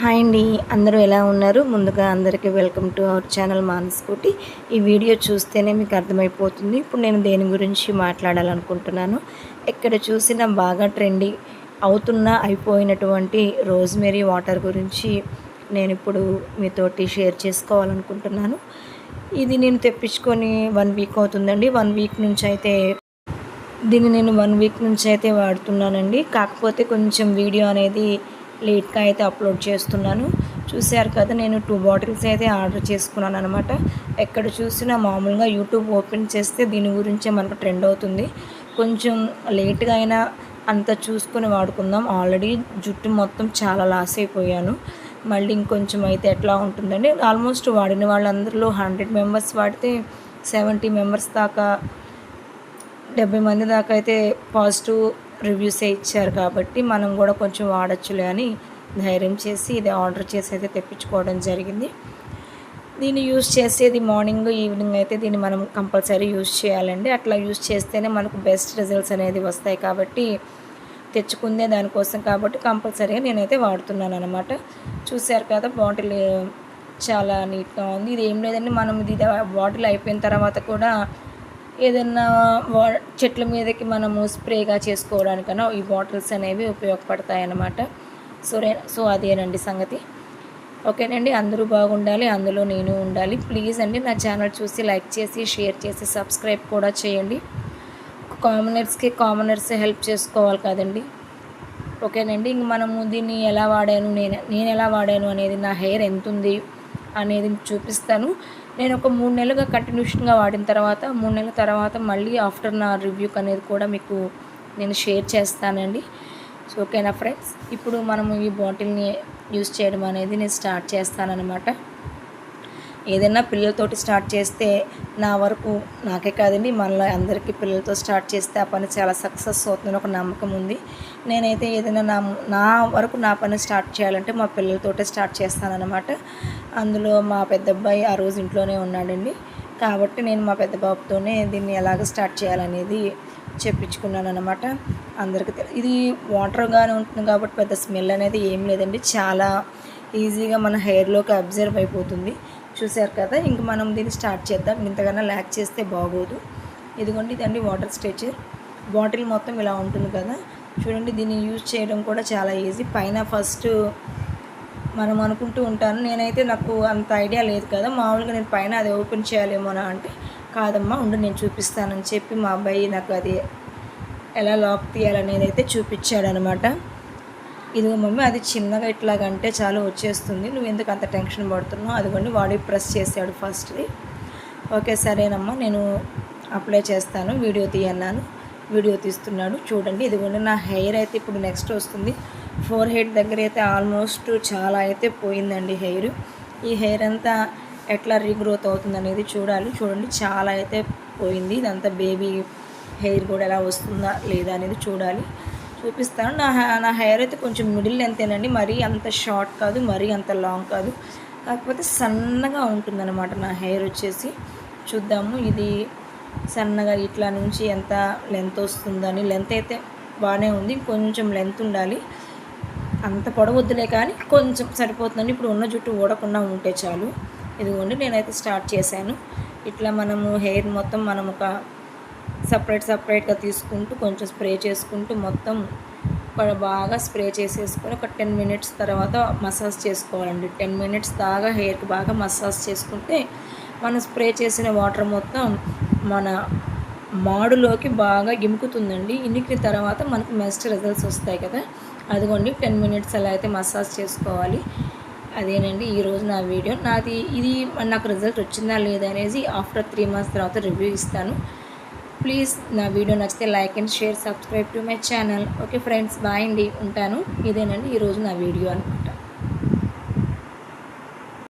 Hi అండి. అందరూ ఎలా ఉన్నారు? ముందుగా అందరికీ వెల్కమ్ టు అవర్ ఛానల్ మానస్ఫూర్తి. ఈ వీడియో చూస్తేనే మీకు అర్థమైపోతుంది. ఇప్పుడు నేను దేని గురించి మాట్లాడాలనుకుంటున్నాను. ఎక్కడ చూసినా బాగా ట్రెండింగ్ అయిపోయినటువంటి రోజ్‌మెరీ వాటర్ గురించి నేనిప్పుడు మీతోటి షేర్ చేసుకోవాలనుకుంటున్నాను. ఇది నేను తెప్పించుకొని 1 వీక్ అవుతుందండి. 1 వీక్ నుంచైతే వాడుతున్నానండి. కాకపోతే కొంచెం వీడియో అనేది లేట్‌గా అయితే అప్లోడ్ చేస్తున్నాను. చూసారు కదా, నేను 2 బాటిల్స్ అయితే ఆర్డర్ చేసుకున్నాననమాట. ఎక్కడ చూసినా మామూలుగా యూట్యూబ్ ఓపెన్ చేస్తే దీని గురించే మనకు ట్రెండ్ అవుతుంది. కొంచెం లేట్‌గా అయినా అంతా చూసుకొని వాడుకుందాం. ఆల్రెడీ జుట్టు మొత్తం చాలా లాస్ అయిపోయాను. మళ్ళీ ఇంకొంచెం అయితే ఎట్లా ఉంటుందండి. ఆల్మోస్ట్ వాడిన వాళ్ళందరిలో 100 మెంబర్స్ వాడితే 70 మెంబర్స్ దాకా 70 మంది దాకా అయితే పాజిటివ్ రివ్యూసే ఇచ్చారు. కాబట్టి మనం కూడా కొంచెం వాడొచ్చులే అని ధైర్యం చేసి ఇది ఆర్డర్ చేసి అయితే తెప్పించుకోవడం జరిగింది. దీన్ని యూజ్ చేసేది మార్నింగ్, ఈవినింగ్ అయితే దీన్ని మనం కంపల్సరీ యూజ్ చేయాలండి. అట్లా యూజ్ చేస్తేనే మనకు బెస్ట్ రిజల్ట్స్ అనేది వస్తాయి. కాబట్టి తెచ్చుకుందే దానికోసం కాబట్టి కంపల్సరీగా నేనైతే వాడుతున్నాను అనమాట. చూశారు కదా, బాటిల్ చాలా నీట్గా ఉంది. ఇది ఏం లేదండి, మనం ఇది బాటిల్ అయిపోయిన తర్వాత కూడా ఏదన్నా చెట్ల మీదకి మనము స్ప్రేగా చేసుకోవడానికన్నా ఈ బాటిల్స్ అనేవి ఉపయోగపడతాయి అన్నమాట. సో అదేనండి సంగతి. ఓకేనండి, అందరూ బాగుండాలి, అందులో నేను ఉండాలి. ప్లీజ్ అండి నా ఛానల్ చూసి లైక్ చేసి షేర్ చేసి సబ్స్క్రైబ్ కూడా చేయండి. కామనర్స్కి హెల్ప్ చేసుకోవాలి కదండి. ఓకేనండి, ఇంక మనము దీన్ని ఎలా వాడాను, నేను ఎలా వాడాను అనేది, నా హెయిర్ ఎంత ఉంది అనేది చూపిస్తాను. నేను ఒక 3 నెలలుగా కంటిన్యూషన్గా వాడిన తర్వాత 3 నెలల తర్వాత మళ్ళీ ఆఫ్టర్ నా రివ్యూకి అనేది కూడా మీకు నేను షేర్ చేస్తానండి. సో ఓకేనా ఫ్రెండ్స్, ఇప్పుడు మనము ఈ బాటిల్ని యూజ్ చేయడం అనేది నేను స్టార్ట్ చేస్తానన్నమాట. ఏదైనా పిల్లలతోటి స్టార్ట్ చేస్తే నా వరకు నాకే కాదండి, మనలో అందరికీ పిల్లలతో స్టార్ట్ చేస్తే ఆ పని చాలా సక్సెస్ అవుతుందని ఒక నమ్మకం ఉంది. నేనైతే ఏదైనా నా వరకు నా పని స్టార్ట్ చేయాలంటే మా పిల్లలతోటే స్టార్ట్ చేస్తానన్నమాట. అందులో మా పెద్ద అబ్బాయి ఆ రోజు ఇంట్లోనే ఉన్నాడండి. కాబట్టి నేను మా పెద్ద బాబుతోనే దీన్ని ఎలాగ స్టార్ట్ చేయాలనేది చెప్పించుకున్నాను అనమాట. అందరికీ ఇది వాటర్గానే ఉంటుంది కాబట్టి పెద్ద స్మెల్ అనేది ఏం లేదండి. చాలా ఈజీగా మన హెయిర్లోకి అబ్జర్వ్ అయిపోతుంది. చూసారు కదా, ఇంక మనం దీన్ని స్టార్ట్ చేద్దాం. ఇంతకన్నా ల్యాక్ చేస్తే బాగోదు. ఇదిగోండి, ఇదండి వాటర్ స్ట్రెచర్. బాటిల్ మొత్తం ఇలా ఉంటుంది కదా, చూడండి. దీన్ని యూజ్ చేయడం కూడా చాలా ఈజీ. పైన ఫస్ట్ మనం అనుకుంటూ ఉంటాను, నేనైతే నాకు అంత ఐడియా లేదు కదా, మామూలుగా నేను పైన అది ఓపెన్ చేయాలేమోనా అంటే, కాదమ్మా ఉండి నేను చూపిస్తానని చెప్పి మా అబ్బాయి నాకు అది ఎలా లాక్ తీయాలనేది అయితే చూపించాడనమాట. ఇదిగో మమ్మీ, అది చిన్నగా ఇట్లాగంటే చాలా వచ్చేస్తుంది, నువ్వు ఎందుకు అంత టెన్షన్ పడుతున్నావు, అదిగోండి వాడి ప్రెస్ చేశాడు ఫస్ట్ది. ఓకే సరేనమ్మా, నేను అప్లై చేస్తాను, వీడియో తీయన్నాను. వీడియో తీస్తున్నాడు చూడండి. ఇదిగోండి నా హెయిర్ అయితే ఇప్పుడు నెక్స్ట్ వస్తుంది. ఫోర్ హెడ్ దగ్గర అయితే ఆల్మోస్ట్ చాలా అయితే పోయిందండి హెయిర్. ఈ హెయిర్ అంతా ఎట్లా రీగ్రోత్ అవుతుంది అనేది చూడండి, చాలా అయితే పోయింది. ఇదంతా బేబీ హెయిర్ కూడా ఎలా వస్తుందా లేదా అనేది చూపిస్తాను. నా హెయిర్ అయితే కొంచెం మిడిల్ లెంతేనండి, మరీ అంత షార్ట్ కాదు, మరీ అంత లాంగ్ కాదు, కాకపోతే సన్నగా ఉంటుందన్నమాట నా హెయిర్ వచ్చేసి. చూద్దాము ఇది సన్నగా ఇట్లా నుంచి ఎంత లెంత్ వస్తుందని. లెంత్ అయితే బాగానే ఉంది, కొంచెం లెంత్ ఉండాలి. అంత పొడవద్దులే కానీ కొంచెం సరిపోతుందండి. ఇప్పుడు ఉన్న జుట్టు ఊడకుండా ఉంటే చాలు. ఇదిగోండి నేనైతే స్టార్ట్ చేశాను. ఇట్లా మనము హెయిర్ మొత్తం మనం ఒక సపరేట్గా తీసుకుంటూ కొంచెం స్ప్రే చేసుకుంటూ మొత్తం బాగా స్ప్రే చేసేసుకొని ఒక 10 మినిట్స్ తర్వాత మసాజ్ చేసుకోవాలండి. 10 మినిట్స్ దాకా హెయిర్కి బాగా మసాజ్ చేసుకుంటే మనం స్ప్రే చేసిన వాటర్ మొత్తం మన మాడులోకి బాగా ఇముకుతుందండి. ఇనికిన తర్వాత మనకు బెస్ట్ రిజల్ట్స్ వస్తాయి కదా. అదిగోండి 10 మినిట్స్ అలా అయితే మసాజ్ చేసుకోవాలి. అదేనండి ఈరోజు నా వీడియో. ఇది నాకు రిజల్ట్ వచ్చిందా లేదా అనేది ఆఫ్టర్ 3 మంత్స్ తర్వాత రివ్యూ ఇస్తాను. ప్లీజ్ నా వీడియో నచ్చితే like and share, subscribe to my channel. Okay friends, bye అండి, ఉంటాను. ఇదేనండి ఈరోజు నా వీడియో.